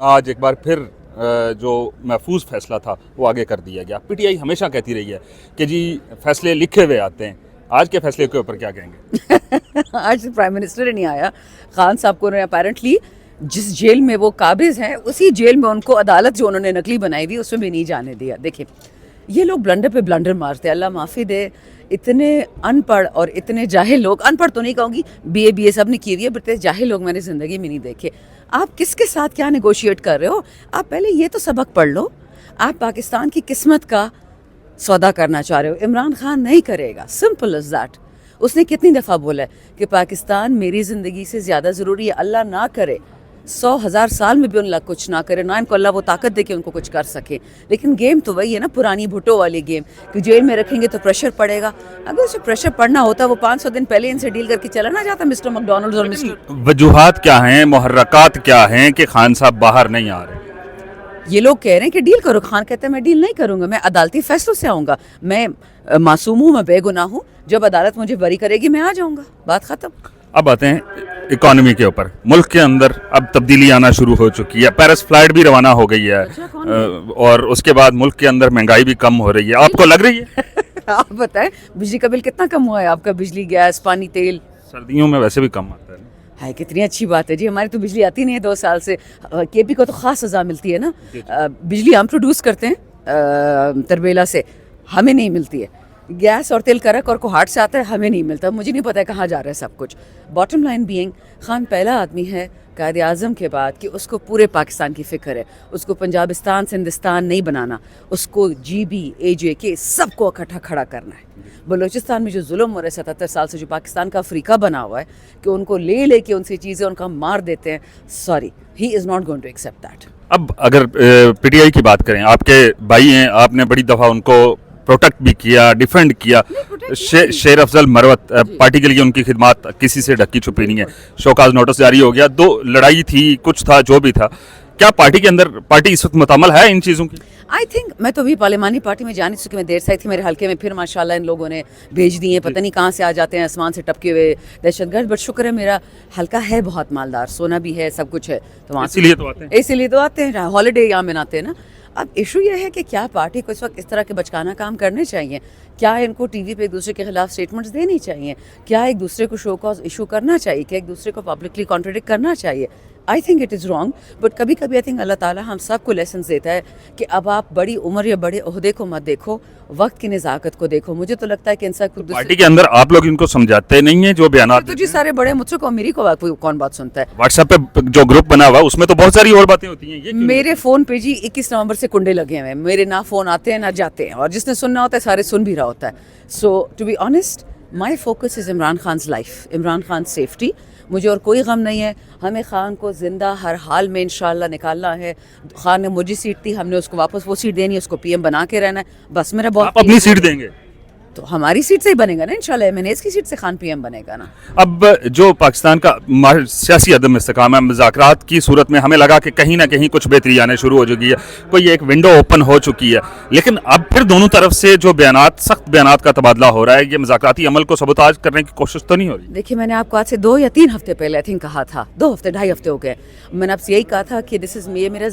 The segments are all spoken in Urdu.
آج ایک بار پھر جو محفوظ فیصلہ تھا وہ آگے کر دیا گیا. پی ٹی آئی ہمیشہ کہتی رہی ہے کہ جی فیصلے لکھے ہوئے آتے ہیں. آج کے فیصلے کے اوپر کیا کہیں گے؟ آج پرائم منسٹر نہیں آیا. خان صاحب کو اپیرنٹلی جس جیل میں وہ قابض ہیں اسی جیل میں ان کو عدالت جو انہوں نے نقلی بنائی ہوئی اس میں بھی نہیں جانے دیا. دیکھیں یہ لوگ بلنڈر پہ بلنڈر مارتے ہیں, اللہ معافی دے. اتنے ان پڑھ اور اتنے جاہل لوگ, ان پڑھ تو نہیں کہوں گی, بی اے سب نے کی ہوئی ہے, بٹ جاہل لوگ میں نے زندگی میں نہیں دیکھے. آپ کس کے ساتھ کیا نیگوشیٹ کر رہے ہو؟ آپ پہلے یہ تو سبق پڑھ لو. آپ پاکستان کی قسمت کا سودا کرنا چاہ رہے ہو, عمران خان نہیں کرے گا. Simple is that. اس نے کتنی دفعہ بولا ہے کہ پاکستان میری زندگی سے زیادہ ضروری ہے. اللہ نہ کرے 100,000 سال میں بھی اللہ کچھ نہ کرے, نہ ان کو اللہ وہ طاقت دے کہ ان کو کچھ کر سکے. لیکن گیم تو وہی ہے نا, پرانی بھٹو والی گیم کہ جیل میں رکھیں گے تو پریشر پڑے گا. اگر اسے پریشر پڑنا ہوتا وہ 500 دن پہلے ان سے ڈیل کر کے چلا نہ جاتا مسٹر میک ڈونلڈز اور مسٹر. وجوہات کیا ہیں, محرکات کیا ہیں کہ خان صاحب باہر نہیں آ رہے؟ یہ لوگ کہہ رہے ہیں کہ ڈیل کرو. خان کہتا ہے میں ڈیل نہیں کروں گا, میں عدالتی فیصلوں سے آؤں گا, میں معصوم ہوں, میں بے گناہ ہوں, جب عدالت مجھے بری کرے گی میں آ جاؤں گا, بات ختم. اب آتے ہیں اکانومی کے اوپر. ملک کے اندر اب تبدیلی آنا شروع ہو چکی ہے. پیرس فلائٹ بھی روانہ ہو گئی ہے, اور اس کے بعد ملک کے اندر مہنگائی بھی کم ہو رہی ہے. آپ کو لگ رہی ہے؟ آپ بتائیں بجلی کا بل کتنا کم ہوا ہے آپ کا؟ بجلی, گیس, پانی, تیل سردیوں میں ویسے بھی کم آتا ہے. ہے کتنی اچھی بات ہے جی. ہماری تو بجلی آتی نہیں ہے 2 سال سے. کے پی کو تو خاص سزا ملتی ہے نا. بجلی ہم پروڈیوس کرتے ہیں تربیلا سے, ہمیں نہیں ملتی ہے. گیس اور تیل کرک اور کوہاٹ سے آتا ہے, ہمیں نہیں ملتا. مجھے نہیں پتا ہے کہاں جا رہا ہے سب کچھ. باٹم لائن بینگ, خان پہلا آدمی ہے قائد اعظم کے بعد کہ اس کو پورے پاکستان کی فکر ہے. اس کو پنجابستان سندھستان نہیں بنانا, اس کو جی بی اے جے کے سب کو اکٹھا کھڑا کرنا ہے. بلوچستان میں جو ظلم ہو رہا ہے 77 سال سے, جو پاکستان کا افریقہ بنا ہوا ہے کہ ان کو لے کے ان سے چیزیں ان کا مار دیتے ہیں, sorry, he is not going to accept that. اب اگر پی ٹی آئی کی بات کریں, آپ کے بھائی ہیں, آپ نے بڑی دفعہ ان کو پروٹیکٹ بھی کیا, ڈیفینڈ کیا. شیر افضل مروت, پارٹی کے لیے ان کی خدمات کسی سے ڈھکی چھپی نہیں ہے. شوکاز نوٹس جاری ہو گیا, 2 لڑائی تھی, کچھ تھا جو بھی تھا. کیا پارٹی کے اندر پارٹی اس وقت متعمل ہے ان چیزوں کی؟ آئی تھنک میں تو بھی پارلیمانی پارٹی میں جا نہیں سکی. میں دیر سے آئی تھی, میرے حلقے میں پھر ماشاءاللہ ان لوگوں نے بھیج دی ہیں, پتہ نہیں کہاں سے آ جاتے ہیں آسمان سے ٹپکے ہوئے دہشت گرد. بٹ شکر ہے میرا حلقہ ہے بہت مالدار, سونا بھی ہے, سب کچھ ہے, تو وہاں اسی لیے تو آتے ہیں, ہالیڈے یہاں مناتے ہیں نا. اب ایشو یہ ہے کہ کیا پارٹی کو اس وقت اس طرح کے بچکانہ کام کرنے چاہیے؟ کیا ان کو ٹی وی پہ ایک دوسرے کے خلاف سٹیٹمنٹس دینی چاہیے؟ کیا ایک دوسرے کو شو کاز ایشو کرنا چاہیے؟ کیا ایک دوسرے کو پبلکلی کانٹرڈکٹ کرنا چاہیے؟ I think it is wrong. But کبھی کبھی آئی تھنک اللہ تعالیٰ ہم سب کو لیسنس دیتا ہے کہ اب آپ بڑی عمر یا بڑے عہدے کو مت دیکھو, وقت کی نزاکت کو دیکھو. مجھے تو لگتا ہے کہ ان سب پارٹی کے اندر آپ لوگ ان کو سمجھاتے نہیں ہیں جو بیانات تو جی سارے بڑے مجھ سے میری کو کون بات سنتا ہے؟ واٹس ایپ پہ جو گروپ بنا ہوا اس میں تو بہت ساری اور باتیں ہوتی ہیں. میرے فون پہ جی 21 نومبر سے کنڈے لگے ہوئے ہیں. میرے نہ فون آتے ہیں نہ جاتے ہیں, اور جس نے سننا ہوتا ہے سارے سن بھی رہا ہوتا ہے. So to be honest, my focus is Imran Khan's life, Imran Khan safety. مجھے اور کوئی غم نہیں ہے. ہمیں خان کو زندہ ہر حال میں انشاءاللہ نکالنا ہے. خان نے مجھے سیٹ دی, ہم نے اس کو واپس وہ سیٹ دینی ہے, اس کو پی ایم بنا کے رہنا ہے. بس میرا بہت, آپ اپنی سیٹ دیں گے تو ہماری سیٹ سے ہی بنے گا نا انشاءاللہ. ایم این ایز کی سیٹ سے خان پی ایم بنے گا نا. اب جو پاکستان کا سیاسی عدم استحکام ہے, مذاکرات کی صورت میں ہمیں لگا کہ کہیں نہ کہیں کچھ بہتری آنے شروع ہو چکی ہے, کوئی ایک ونڈو اوپن ہو چکی ہے. لیکن اب پھر دونوں طرف سے جو بیانات, سخت بیانات کا تبادلہ ہو رہا ہے, یہ مذاکراتی عمل کو سبوتاژ کرنے کی کوشش تو نہیں ہو رہی؟ دیکھیے میں نے آپ کو آج سے 2 یا 3 ہفتے پہلے آئی تھنک کہا تھا, 2 ہفتے 2.5 ہفتے ہو گئے, میں نے آپ سے یہی کہا تھا کہ دس از میری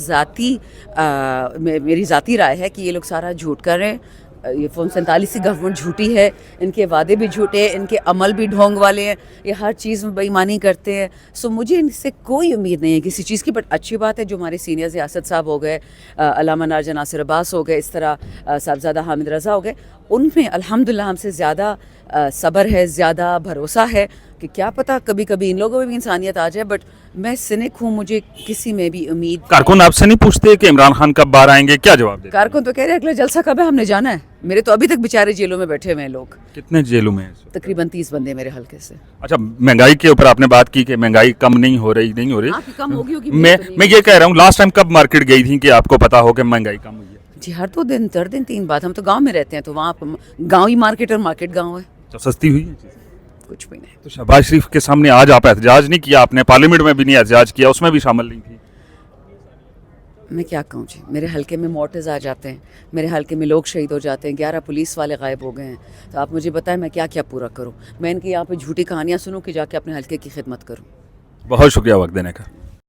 ذاتی رائے ہے کہ یہ لوگ سارا جھوٹ کر رہے ہیں. یہ 47 کی گورنمنٹ جھوٹی ہے, ان کے وعدے بھی جھوٹے ہیں, ان کے عمل بھی ڈھونگ والے ہیں, یہ ہر چیز میں بے ایمانی کرتے ہیں. سو مجھے ان سے کوئی امید نہیں ہے کسی چیز کی. بٹ اچھی بات ہے جو ہمارے سینئرز اسد صاحب ہو گئے, علامہ نارجہ ناصر عباس ہو گئے, اس طرح صاحبزادہ حامد رضا ہو گئے, ان میں الحمدللہ ہم سے زیادہ صبر ہے, زیادہ بھروسہ ہے کہ کیا پتہ کبھی کبھی ان لوگوں میں بھی انسانیت آ جائے. بٹ میں سنک ہوں, مجھے کسی میں بھی امید. کارکن آپ سے نہیں پوچھتے کہ عمران خان کب باہر آئیں گے؟ کیا جواب دیتے؟ کارکن تو کہہ رہے ہیں اگلا جلسہ کب ہے, ہم نے جانا ہے. میرے تو ابھی تک بیچارے جیلوں میں بیٹھے ہوئے ہیں لوگ. کتنے جیلوں میں ہیں؟ تقریباً 30 بندے میرے حلقے سے. اچھا, مہنگائی کے اوپر آپ نے بات کی کہ مہنگائی کم نہیں ہو رہی. کم ہوگی میں یہ کہہ رہا ہوں, لاسٹ ٹائم کب مارکیٹ گئی تھی کہ آپ کو پتا ہو کہ مہنگائی کم ہوئی ہے؟ جی ہر 2 دن 3 بات. ہم تو گاؤں میں رہتے ہیں, تو وہاں گاؤں ہی مارکیٹ اور مارکیٹ گاؤں ہے. تو سستی ہوئی ہے چیزیں؟ کچھ بھی نہیں. تو شہباز شریف کے سامنے آج آپ احتجاج نہیں کیا, آپ نے پارلیمنٹ میں بھی نہیں احتجاج کیا, اس میں بھی شامل نہیں تھی. میں کیا کہوں جی, میرے حلقے میں مورٹز آ جاتے ہیں, میرے حلقے میں لوگ شہید ہو جاتے ہیں, 11 پولیس والے غائب ہو گئے ہیں. تو آپ مجھے بتائیں میں کیا کیا پورا کروں؟ میں ان کی یہاں پہ جھوٹی کہانیاں سنوں کہ جا کے اپنے حلقے کی خدمت کروں؟ بہت شکریہ وقت دینے کا.